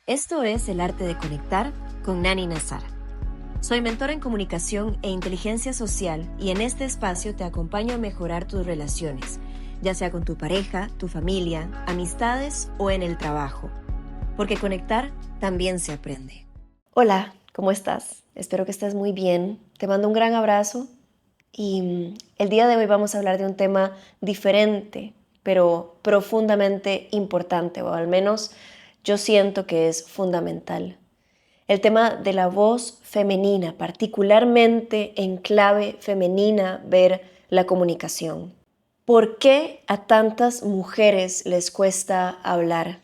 Esto es El Arte de Conectar con Nani Nazar. Soy mentora en comunicación e inteligencia social y en este espacio te acompaño a mejorar tus relaciones, ya sea con tu pareja, tu familia, amistades o en el trabajo. Porque conectar también se aprende. Hola, ¿cómo estás? Espero que estés muy bien. Te mando un gran abrazo y el día de hoy vamos a hablar de un tema diferente, pero profundamente importante, o al menos yo siento que es fundamental. El tema de la voz femenina, particularmente en clave femenina, ver la comunicación. ¿Por qué a tantas mujeres les cuesta hablar?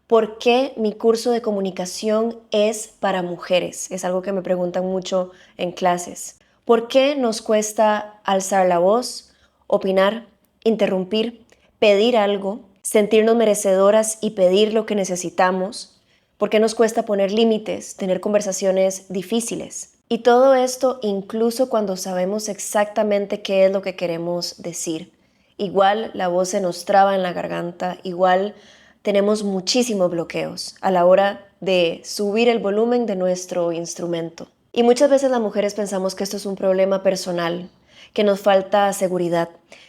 ¿Por qué mi curso de comunicación es para mujeres? Es algo que me preguntan mucho en clases. ¿Por qué nos cuesta alzar la voz, opinar, interrumpir, pedir algo, sentirnos merecedoras y pedir lo que necesitamos? ¿Por qué nos cuesta poner límites, tener conversaciones difíciles? Y todo esto incluso cuando sabemos exactamente qué es lo que queremos decir. Igual la voz se nos traba en la garganta, igual tenemos muchísimos bloqueos a la hora de subir el volumen de nuestro instrumento. Y muchas veces las mujeres pensamos que esto es un problema personal, que nos falta seguridad,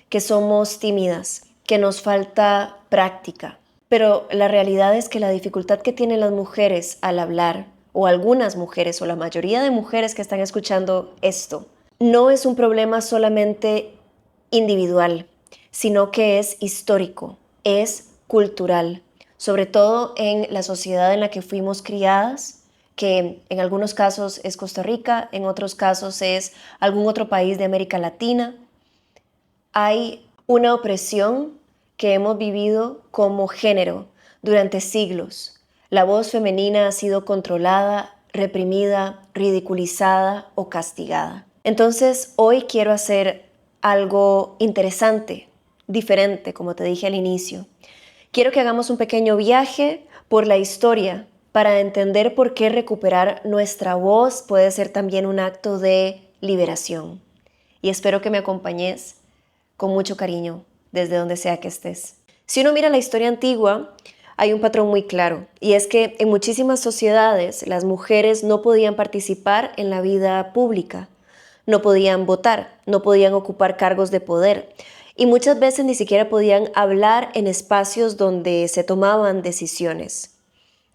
que somos tímidas, que nos falta práctica. Pero la realidad es que la dificultad que tienen las mujeres al hablar, o algunas mujeres, o la mayoría de mujeres que están escuchando esto, no es un problema solamente individual, sino que es histórico, es cultural, sobre todo en la sociedad en la que fuimos criadas, que en algunos casos es Costa Rica, en otros casos es algún otro país de América Latina. Hay una opresión que hemos vivido como género durante siglos. La voz femenina ha sido controlada, reprimida, ridiculizada o castigada. Entonces, hoy quiero hacer algo interesante, diferente, como te dije al inicio. Quiero que hagamos un pequeño viaje por la historia para entender por qué recuperar nuestra voz puede ser también un acto de liberación. Y espero que me acompañes con mucho cariño desde donde sea que estés. Si uno mira la historia antigua, hay un patrón muy claro, y es que en muchísimas sociedades las mujeres no podían participar en la vida pública, no podían votar, no podían ocupar cargos de poder, y muchas veces ni siquiera podían hablar en espacios donde se tomaban decisiones,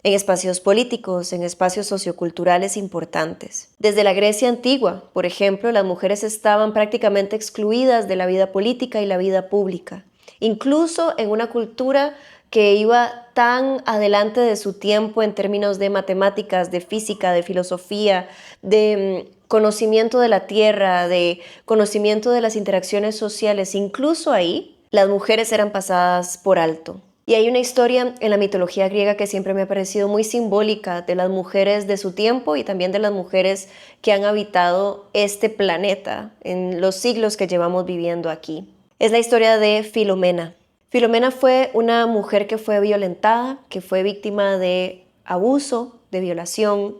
en espacios políticos, en espacios socioculturales importantes. Desde la Grecia antigua, por ejemplo, las mujeres estaban prácticamente excluidas de la vida política y la vida pública, incluso en una cultura que iba tan adelante de su tiempo en términos de matemáticas, de física, de filosofía, de conocimiento de la tierra, de conocimiento de las interacciones sociales. Incluso ahí, las mujeres eran pasadas por alto. Y hay una historia en la mitología griega que siempre me ha parecido muy simbólica de las mujeres de su tiempo y también de las mujeres que han habitado este planeta en los siglos que llevamos viviendo aquí. Es la historia de Filomena. Filomena fue una mujer que fue violentada, que fue víctima de abuso, de violación,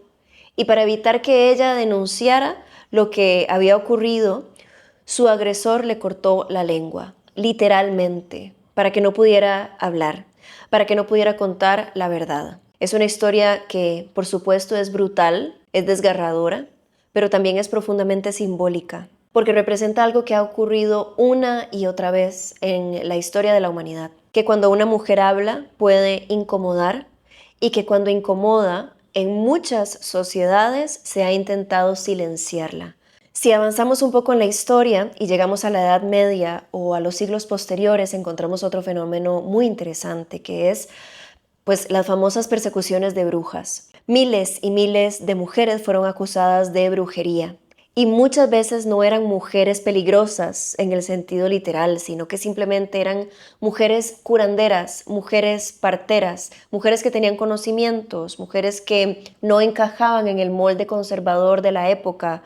y para evitar que ella denunciara lo que había ocurrido, su agresor le cortó la lengua, literalmente, para que no pudiera hablar, para que no pudiera contar la verdad. Es una historia que, por supuesto, es brutal, es desgarradora, pero también es profundamente simbólica, porque representa algo que ha ocurrido una y otra vez en la historia de la humanidad, que cuando una mujer habla puede incomodar y que cuando incomoda, en muchas sociedades se ha intentado silenciarla. Si avanzamos un poco en la historia y llegamos a la Edad Media o a los siglos posteriores, encontramos otro fenómeno muy interesante que es las famosas persecuciones de brujas. Miles y miles de mujeres fueron acusadas de brujería. Y muchas veces no eran mujeres peligrosas en el sentido literal, sino que simplemente eran mujeres curanderas, mujeres parteras, mujeres que tenían conocimientos, mujeres que no encajaban en el molde conservador de la época,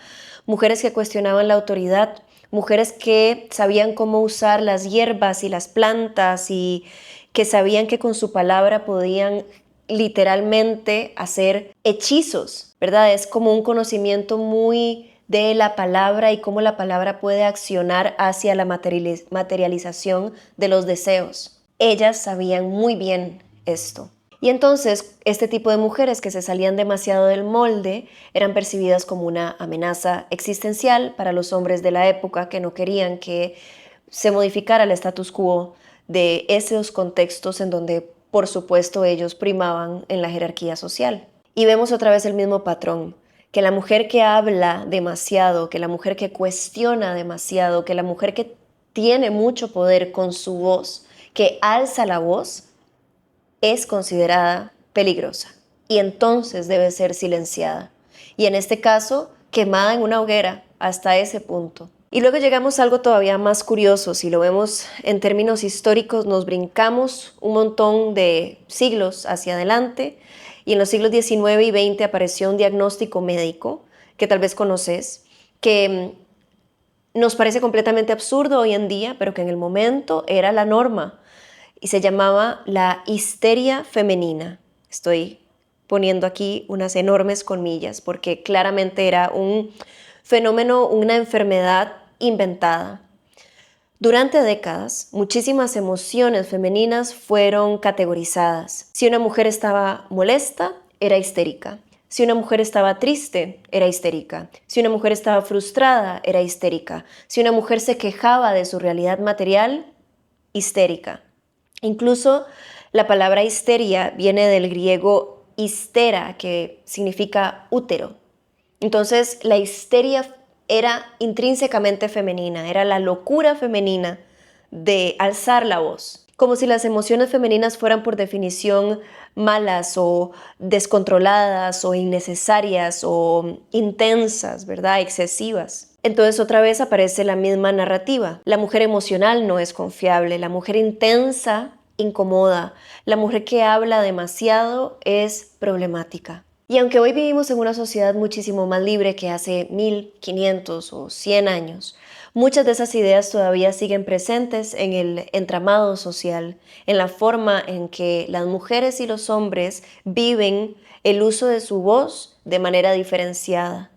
mujeres que cuestionaban la autoridad, mujeres que sabían cómo usar las hierbas y las plantas y que sabían que con su palabra podían literalmente hacer hechizos, ¿verdad? Es como un conocimiento muy de la palabra y cómo la palabra puede accionar hacia la materialización de los deseos. Ellas sabían muy bien esto. Y entonces este tipo de mujeres que se salían demasiado del molde eran percibidas como una amenaza existencial para los hombres de la época que no querían que se modificara el status quo de esos contextos en donde, por supuesto, ellos primaban en la jerarquía social. Y vemos otra vez el mismo patrón, que la mujer que habla demasiado, que la mujer que cuestiona demasiado, que la mujer que tiene mucho poder con su voz, que alza la voz, es considerada peligrosa y entonces debe ser silenciada. Y en este caso, quemada en una hoguera hasta ese punto. Y luego llegamos a algo todavía más curioso. Si lo vemos en términos históricos, nos brincamos un montón de siglos hacia adelante y en los siglos XIX y XX apareció un diagnóstico médico que tal vez conoces, que nos parece completamente absurdo hoy en día, pero que en el momento era la norma y se llamaba la histeria femenina. Estoy poniendo aquí unas enormes comillas porque claramente era un fenómeno, una enfermedad inventada. Durante décadas, muchísimas emociones femeninas fueron categorizadas. Si una mujer estaba molesta, era histérica. Si una mujer estaba triste, era histérica. Si una mujer estaba frustrada, era histérica. Si una mujer se quejaba de su realidad material, histérica. Incluso la palabra histeria viene del griego histera, que significa útero. Entonces, la histeria era intrínsecamente femenina, era la locura femenina de alzar la voz, como si las emociones femeninas fueran por definición malas o descontroladas o innecesarias o intensas, ¿verdad? Excesivas. Entonces otra vez aparece la misma narrativa. La mujer emocional no es confiable, la mujer intensa incomoda, la mujer que habla demasiado es problemática. Y aunque hoy vivimos en una sociedad muchísimo más libre que hace 1500 o 100 años, muchas de esas ideas todavía siguen presentes en el entramado social, en la forma en que las mujeres y los hombres viven el uso de su voz de manera diferenciada,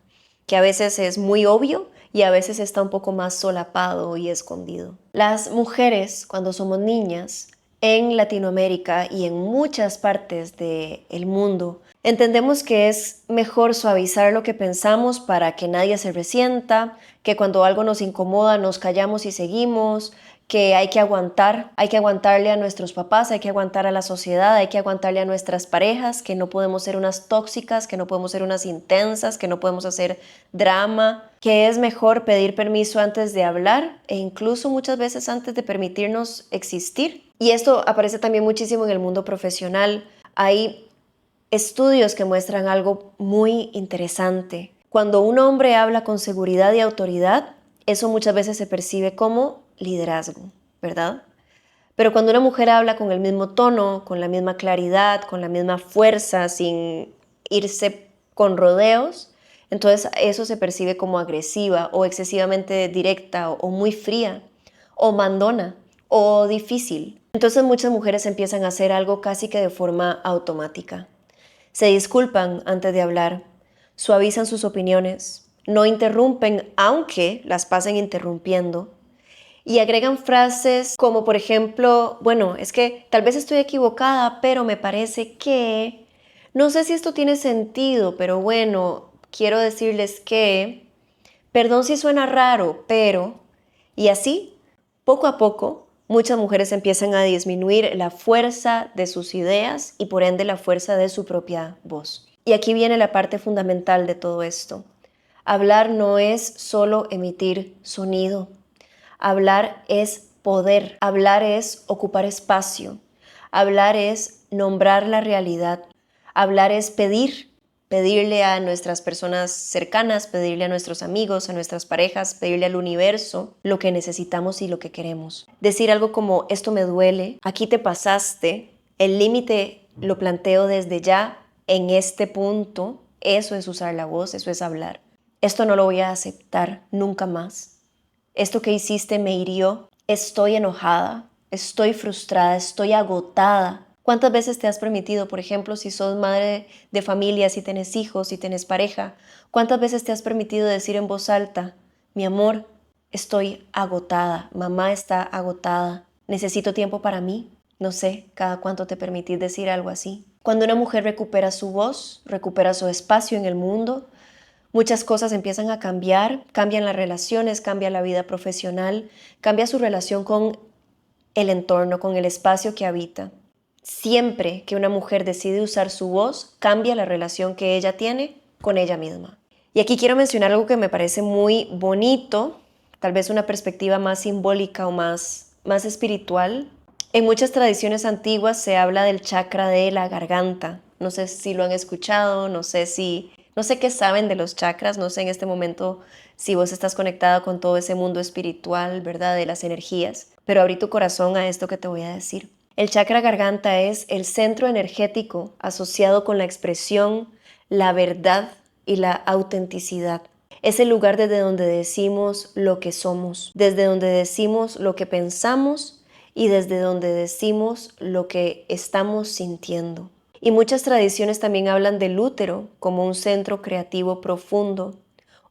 que a veces es muy obvio y a veces está un poco más solapado y escondido. Las mujeres, cuando somos niñas, en Latinoamérica y en muchas partes del mundo, entendemos que es mejor suavizar lo que pensamos para que nadie se resienta, que cuando algo nos incomoda nos callamos y seguimos, que hay que aguantarle a nuestros papás, hay que aguantar a la sociedad, hay que aguantarle a nuestras parejas, que no podemos ser unas tóxicas, que no podemos ser unas intensas, que no podemos hacer drama, que es mejor pedir permiso antes de hablar e incluso muchas veces antes de permitirnos existir. Y esto aparece también muchísimo en el mundo profesional. Hay estudios que muestran algo muy interesante. Cuando un hombre habla con seguridad y autoridad, eso muchas veces se percibe como liderazgo, ¿verdad? Pero cuando una mujer habla con el mismo tono, con la misma claridad, con la misma fuerza, sin irse con rodeos, entonces eso se percibe como agresiva o excesivamente directa o muy fría o mandona o difícil. Entonces muchas mujeres empiezan a hacer algo casi que de forma automática. Se disculpan antes de hablar, suavizan sus opiniones, no interrumpen aunque las pasen interrumpiendo y agregan frases como por ejemplo, bueno, es que tal vez estoy equivocada, pero me parece que, no sé si esto tiene sentido, pero bueno, quiero decirles que, perdón si suena raro, pero, y así, poco a poco, muchas mujeres empiezan a disminuir la fuerza de sus ideas y por ende la fuerza de su propia voz. Y aquí viene la parte fundamental de todo esto. Hablar no es solo emitir sonido. Hablar es poder. Hablar es ocupar espacio. Hablar es nombrar la realidad. Hablar es pedirle a nuestras personas cercanas, pedirle a nuestros amigos, a nuestras parejas, pedirle al universo lo que necesitamos y lo que queremos. Decir algo como, esto me duele, aquí te pasaste, el límite lo planteo desde ya, en este punto, eso es usar la voz, eso es hablar. Esto no lo voy a aceptar nunca más. Esto que hiciste me hirió, estoy enojada, estoy frustrada, estoy agotada. ¿Cuántas veces te has permitido, por ejemplo, si sos madre de familia, si tienes hijos, si tienes pareja, cuántas veces te has permitido decir en voz alta, mi amor, estoy agotada, mamá está agotada, necesito tiempo para mí? No sé, cada cuánto te permitís decir algo así. Cuando una mujer recupera su voz, recupera su espacio en el mundo, muchas cosas empiezan a cambiar, cambian las relaciones, cambia la vida profesional, cambia su relación con el entorno, con el espacio que habita. Siempre que una mujer decide usar su voz, cambia la relación que ella tiene con ella misma. Y aquí quiero mencionar algo que me parece muy bonito, tal vez una perspectiva más simbólica o más espiritual. En muchas tradiciones antiguas se habla del chakra de la garganta. No sé si lo han escuchado, no sé qué saben de los chakras, no sé en este momento si vos estás conectada con todo ese mundo espiritual, ¿verdad? De las energías. Pero abrí tu corazón a esto que te voy a decir. El chakra garganta es el centro energético asociado con la expresión, la verdad y la autenticidad. Es el lugar desde donde decimos lo que somos, desde donde decimos lo que pensamos y desde donde decimos lo que estamos sintiendo. Y muchas tradiciones también hablan del útero como un centro creativo profundo,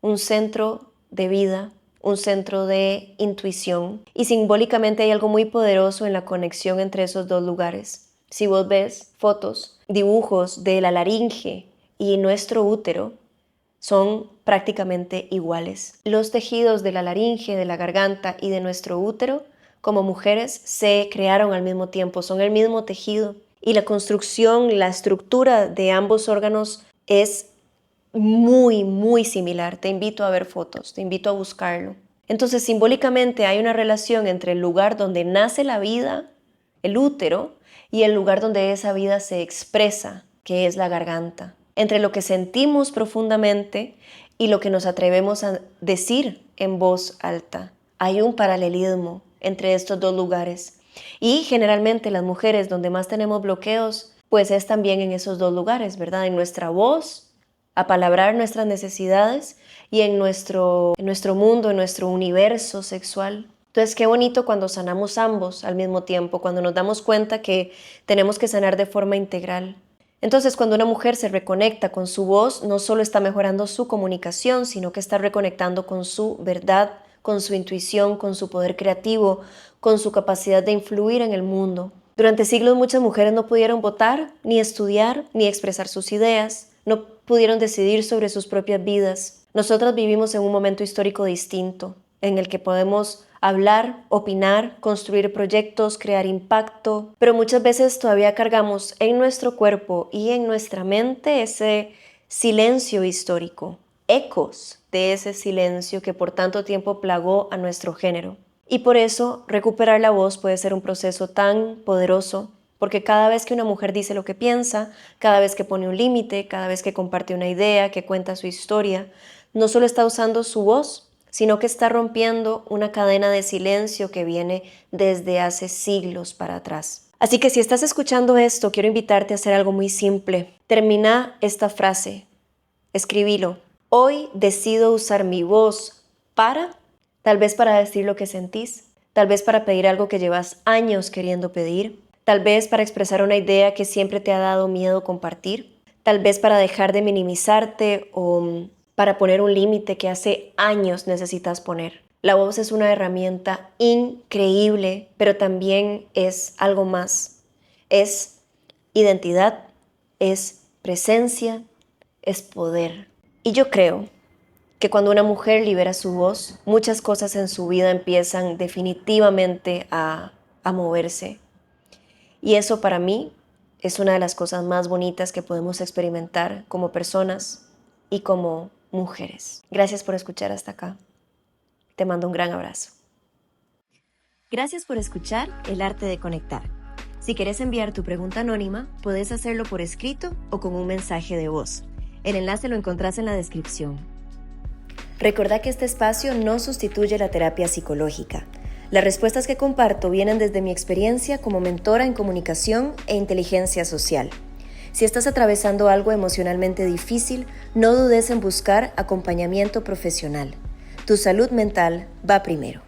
un centro de vida, un centro de intuición. Y simbólicamente hay algo muy poderoso en la conexión entre esos dos lugares. Si vos ves fotos, dibujos de la laringe y nuestro útero, son prácticamente iguales. Los tejidos de la laringe, de la garganta y de nuestro útero, como mujeres, se crearon al mismo tiempo, son el mismo tejido. Y la construcción, la estructura de ambos órganos es muy, muy similar. Te invito a ver fotos, te invito a buscarlo. Entonces, simbólicamente hay una relación entre el lugar donde nace la vida, el útero, y el lugar donde esa vida se expresa, que es la garganta. Entre lo que sentimos profundamente y lo que nos atrevemos a decir en voz alta. Hay un paralelismo entre estos dos lugares. Y generalmente las mujeres donde más tenemos bloqueos, pues es también en esos dos lugares, ¿verdad? En nuestra voz, apalabrar nuestras necesidades y en nuestro mundo, en nuestro universo sexual. Entonces, qué bonito cuando sanamos ambos al mismo tiempo, cuando nos damos cuenta que tenemos que sanar de forma integral. Entonces, cuando una mujer se reconecta con su voz, no solo está mejorando su comunicación, sino que está reconectando con su verdad, con su intuición, con su poder creativo, con su capacidad de influir en el mundo. Durante siglos muchas mujeres no pudieron votar, ni estudiar, ni expresar sus ideas, no pudieron decidir sobre sus propias vidas. Nosotras vivimos en un momento histórico distinto, en el que podemos hablar, opinar, construir proyectos, crear impacto, pero muchas veces todavía cargamos en nuestro cuerpo y en nuestra mente ese silencio histórico, ecos de ese silencio que por tanto tiempo plagó a nuestro género. Y por eso recuperar la voz puede ser un proceso tan poderoso, porque cada vez que una mujer dice lo que piensa, cada vez que pone un límite, cada vez que comparte una idea, que cuenta su historia, no solo está usando su voz, sino que está rompiendo una cadena de silencio que viene desde hace siglos para atrás. Así que si estás escuchando esto, quiero invitarte a hacer algo muy simple. Termina esta frase, escribilo. Hoy decido usar mi voz tal vez para decir lo que sentís, tal vez para pedir algo que llevas años queriendo pedir, tal vez para expresar una idea que siempre te ha dado miedo compartir, tal vez para dejar de minimizarte o para poner un límite que hace años necesitas poner. La voz es una herramienta increíble, pero también es algo más. Es identidad, es presencia, es poder. Y yo creo que cuando una mujer libera su voz, muchas cosas en su vida empiezan definitivamente a moverse. Y eso para mí es una de las cosas más bonitas que podemos experimentar como personas y como mujeres. Gracias por escuchar hasta acá. Te mando un gran abrazo. Gracias por escuchar El Arte de Conectar. Si quieres enviar tu pregunta anónima, puedes hacerlo por escrito o con un mensaje de voz. El enlace lo encontrás en la descripción. Recordá que este espacio no sustituye la terapia psicológica. Las respuestas que comparto vienen desde mi experiencia como mentora en comunicación e inteligencia social. Si estás atravesando algo emocionalmente difícil, no dudes en buscar acompañamiento profesional. Tu salud mental va primero.